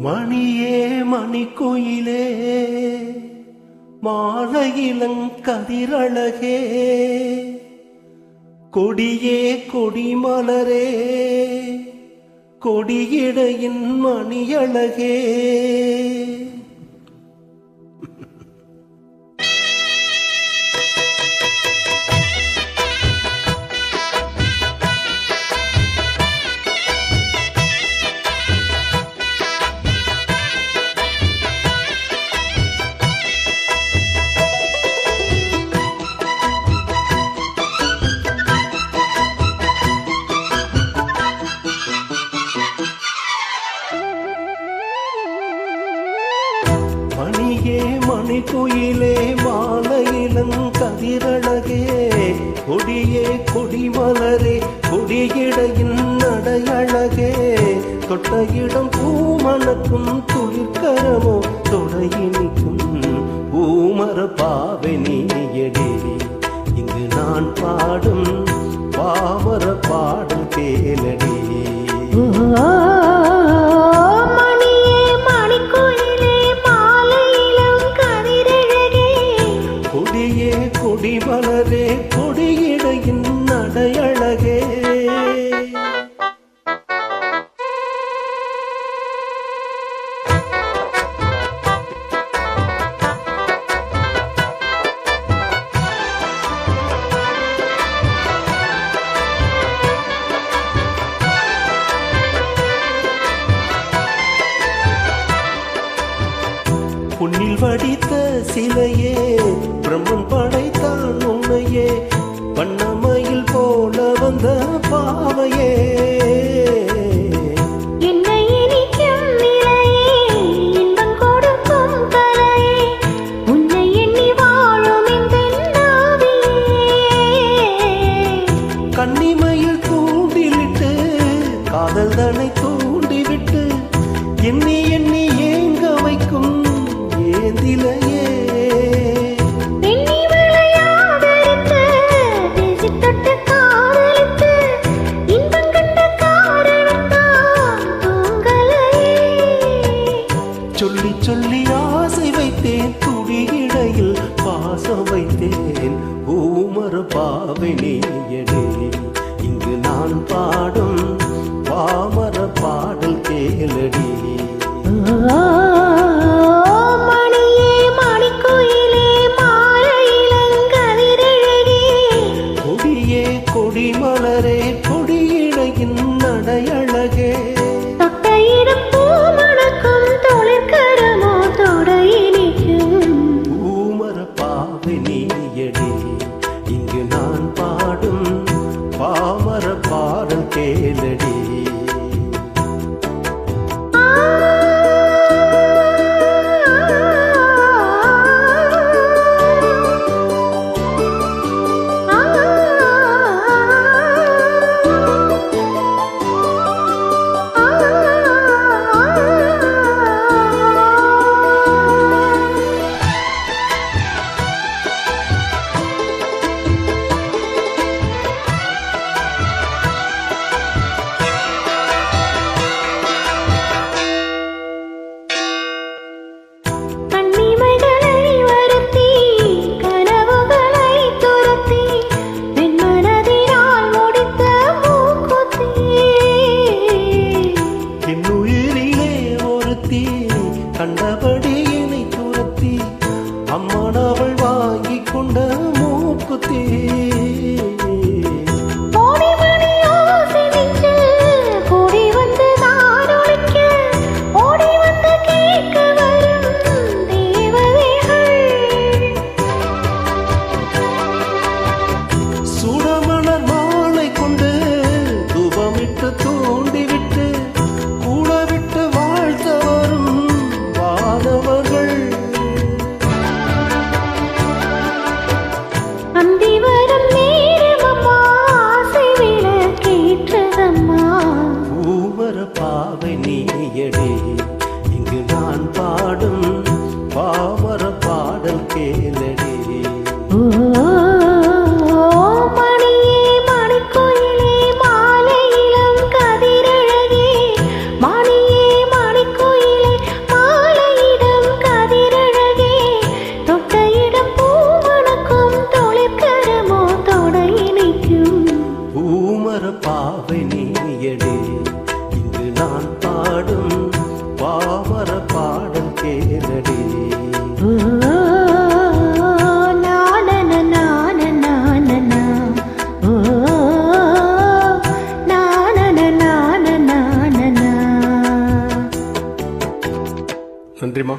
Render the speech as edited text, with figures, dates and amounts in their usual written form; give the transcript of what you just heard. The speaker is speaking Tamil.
மணியே மணிக்குயிலே மாலையிலங்கதிரழகே கொடியே கொடிமலரே கொடியிடையின் மணியழகே மணியே மணிக்குயிலே மாலையிலங்கதிரழகே கொடியே கொடிமலரே கொடியிடையின் நடையழகே தொட்ட இடம் பூமணக்கும் துளிர்கரமோ தொடையினிக்கும் பூமர பாவை நீயடே இங்கு நான் பாடும் பாமர பாடும் கேளடே. கொடிமலரே கொடியிடையின் நடையழகே பொன்னில் வடித்த சிலையே பிரம்மன் படைத்தான் உன்னையே வண்ணமயில் போல வந்த பாவையே என்னை இனிக்கும் நிலையே இன்பம் கொடுக்கும் கலையே உன்னை எண்ணி வாழும் இந்த நாவியே கன்னிமயில் தூண்டிலிட்டு காதல் தனை தூண்டிவிட்டு எண்ணி எண்ணி ஏங்க வைக்கும் ஏந்திலையே சொல்லி சொல்லி ஆசை வைத்தேன் துடியிடையில் பாசம் வைத்தேன் பூமர பாவை நீயடே இங்கு நான் பாடும் பாமர பாடல் கேளடி. மணியே மணிக்குயிலே மாலையிலங்கதிரழகே கொடியே கொடிமலரே கொடியிடையின் நடையழகே தொட்ட இடம் பூமணக்கும் தொழிற்கரமோ தொடையினிக்கும் பூமர பாவை நீயடே இங்கு நான் பாடும் பாமர பாடல் கேளடி. கண்டபடி என்னை துரத்தி அம்மான் அவள் வாங்கி கொண்ட மூக்குத்தி சுடமலர் மாலை கொண்டு தூபமிட்டு தூண்டிவிட்டு கூட விட்டு வாழ்த்த வரும் வானவர்கள் அந்திவரம் நேரமம்மா ஆசை விளக்கேற்றதம்மா பூமர பாவை நீயடே இங்கு நான் பாடும் பாமர பாடல் கேளடே. மணியே மணிக்குயிலே மாலையிலங்கதிரழகே பாசுர பாவை நீயடே இங்கு நான் பாடும் பாவர பாடல் கேளடே நன்றிமா.